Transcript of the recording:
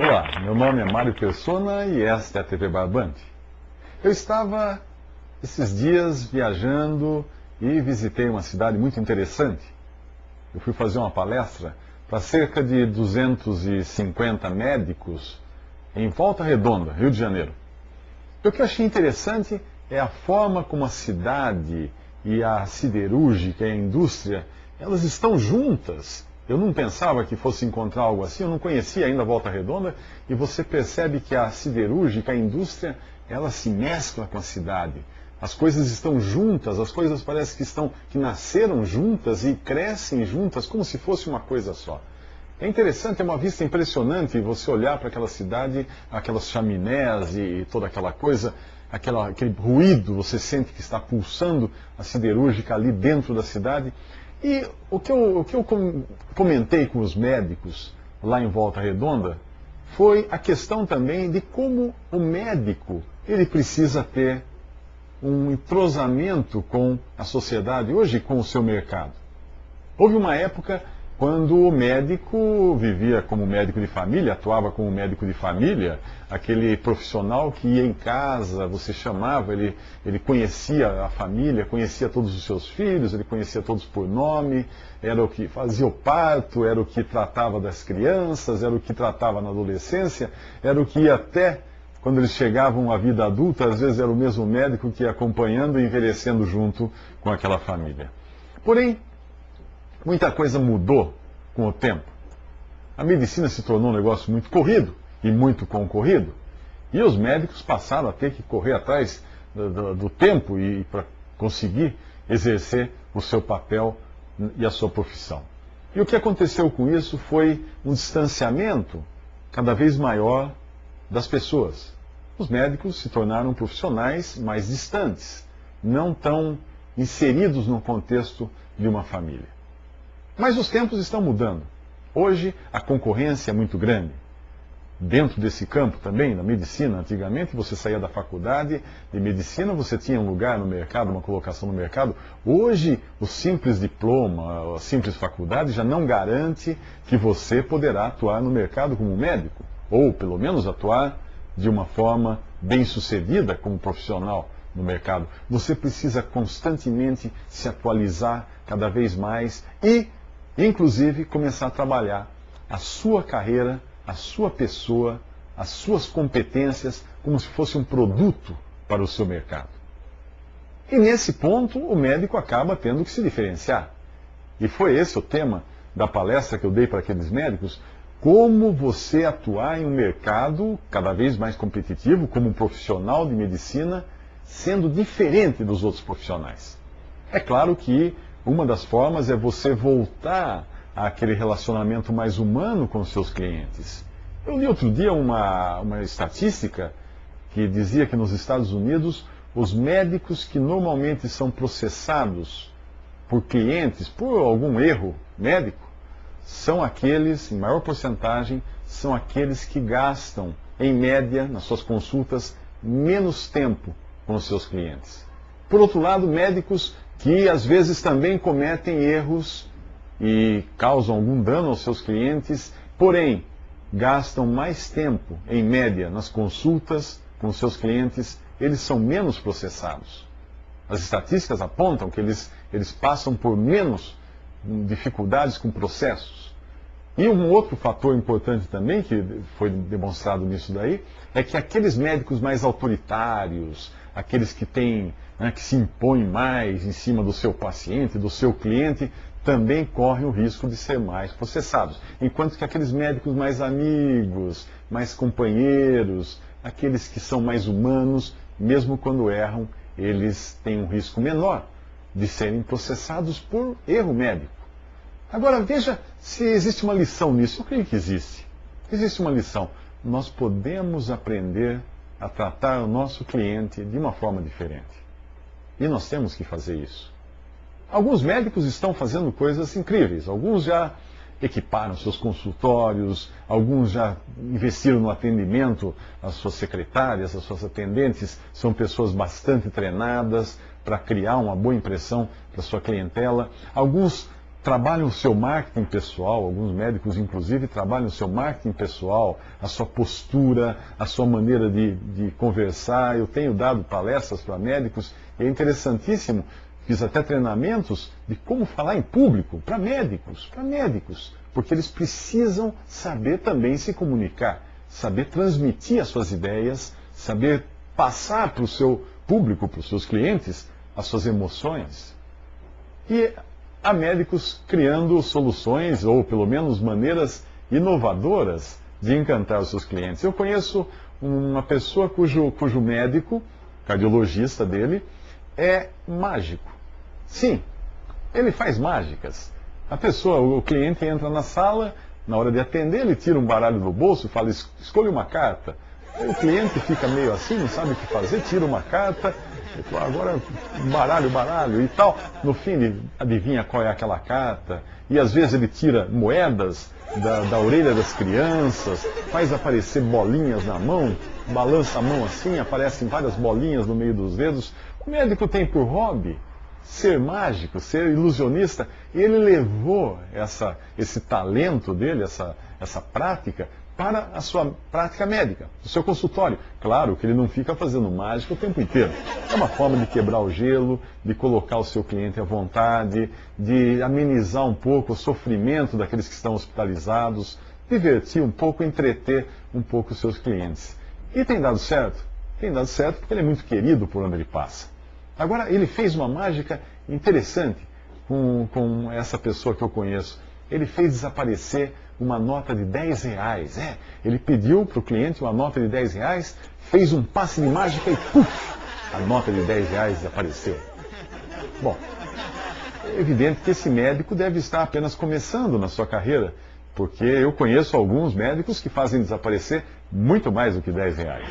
Olá, meu nome é Mário Persona e esta é a TV Barbante. Eu estava esses dias viajando e visitei uma cidade muito interessante. Eu fui fazer uma palestra para cerca de 250 médicos em Volta Redonda, Rio de Janeiro. E o que eu achei interessante é a forma como a cidade e a siderúrgica e a indústria, elas estão juntas. Eu não pensava que fosse encontrar algo assim, eu não conhecia ainda a Volta Redonda, e você percebe que a siderúrgica, a indústria, ela se mescla com a cidade. As coisas estão juntas, as coisas parecem que nasceram juntas e crescem juntas, como se fosse uma coisa só. É interessante, é uma vista impressionante você olhar para aquela cidade, aquelas chaminés e toda aquela coisa, aquele ruído, você sente que está pulsando a siderúrgica ali dentro da cidade. E o que eu comentei com os médicos lá em Volta Redonda foi a questão também de como o médico ele precisa ter um entrosamento com a sociedade, hoje com o seu mercado. Houve uma época quando o médico vivia como médico de família, atuava como médico de família, aquele profissional que ia em casa, você chamava, ele conhecia a família, conhecia todos os seus filhos, ele conhecia todos por nome, era o que fazia o parto, era o que tratava das crianças, era o que tratava na adolescência, era o que ia até, quando eles chegavam à vida adulta, às vezes era o mesmo médico que ia acompanhando e envelhecendo junto com aquela família. Porém, muita coisa mudou com o tempo. A medicina se tornou um negócio muito corrido e muito concorrido. E os médicos passaram a ter que correr atrás do tempo e para conseguir exercer o seu papel e a sua profissão. E o que aconteceu com isso foi um distanciamento cada vez maior das pessoas. Os médicos se tornaram profissionais mais distantes, não tão inseridos no contexto de uma família. Mas os tempos estão mudando. Hoje a concorrência é muito grande. Dentro desse campo também, na medicina, antigamente você saía da faculdade de medicina, você tinha um lugar no mercado, uma colocação no mercado. Hoje o simples diploma, a simples faculdade já não garante que você poderá atuar no mercado como médico, ou pelo menos atuar de uma forma bem-sucedida como profissional no mercado. Você precisa constantemente se atualizar cada vez mais e inclusive começar a trabalhar a sua carreira, a sua pessoa, as suas competências como se fosse um produto para o seu mercado. E nesse ponto o médico acaba tendo que se diferenciar. E foi esse o tema da palestra que eu dei para aqueles médicos, como você atuar em um mercado cada vez mais competitivo, como um profissional de medicina, sendo diferente dos outros profissionais. É claro que uma das formas é você voltar àquele relacionamento mais humano com os seus clientes. Eu li outro dia uma estatística que dizia que nos Estados Unidos os médicos que normalmente são processados por clientes por algum erro médico são aqueles, em maior porcentagem, são aqueles que gastam, em média, nas suas consultas, menos tempo com os seus clientes. Por outro lado, médicos que às vezes também cometem erros e causam algum dano aos seus clientes, porém gastam mais tempo, em média, nas consultas com os seus clientes, eles são menos processados. As estatísticas apontam que eles passam por menos dificuldades com processos. E um outro fator importante também, que foi demonstrado nisso daí, é que aqueles médicos mais autoritários, aqueles que que se impõem mais em cima do seu paciente, do seu cliente, também correm o risco de ser mais processados. Enquanto que aqueles médicos mais amigos, mais companheiros, aqueles que são mais humanos, mesmo quando erram, eles têm um risco menor de serem processados por erro médico. Agora veja se existe uma lição nisso. Eu creio que existe. Existe uma lição. Nós podemos aprender a tratar o nosso cliente de uma forma diferente. E nós temos que fazer isso. Alguns médicos estão fazendo coisas incríveis. Alguns já equiparam seus consultórios, alguns já investiram no atendimento, as suas secretárias, as suas atendentes são pessoas bastante treinadas para criar uma boa impressão para a sua clientela. Alguns trabalham o seu marketing pessoal, alguns médicos inclusive trabalham o seu marketing pessoal, a sua postura, a sua maneira de conversar. Eu tenho dado palestras para médicos, e é interessantíssimo, fiz até treinamentos de como falar em público para médicos, porque eles precisam saber também se comunicar, saber transmitir as suas ideias, saber passar para o seu público, para os seus clientes, as suas emoções. E há médicos criando soluções, ou pelo menos maneiras inovadoras de encantar os seus clientes. Eu conheço uma pessoa cujo médico, cardiologista dele, é mágico. Sim, ele faz mágicas. O cliente entra na sala, na hora de atender, ele tira um baralho do bolso e fala, escolha uma carta. Aí o cliente fica meio assim, não sabe o que fazer, tira uma carta, agora baralho e tal. No fim ele adivinha qual é aquela carta, e às vezes ele tira moedas da orelha das crianças, faz aparecer bolinhas na mão, balança a mão assim, aparecem várias bolinhas no meio dos dedos. O médico tem por hobby ser mágico, ser ilusionista, e ele levou esse talento dele, essa prática, para a sua prática médica, o seu consultório. Claro que ele não fica fazendo mágica o tempo inteiro. É uma forma de quebrar o gelo, de colocar o seu cliente à vontade, de amenizar um pouco o sofrimento daqueles que estão hospitalizados, divertir um pouco, entreter um pouco os seus clientes. E tem dado certo? Tem dado certo porque ele é muito querido por onde ele passa. Agora, ele fez uma mágica interessante com essa pessoa que eu conheço. Ele fez desaparecer uma nota de 10 reais. Ele pediu para o cliente uma nota de 10 reais, fez um passe de mágica e puf, a nota de 10 reais desapareceu. Bom, é evidente que esse médico deve estar apenas começando na sua carreira, porque eu conheço alguns médicos que fazem desaparecer muito mais do que 10 reais.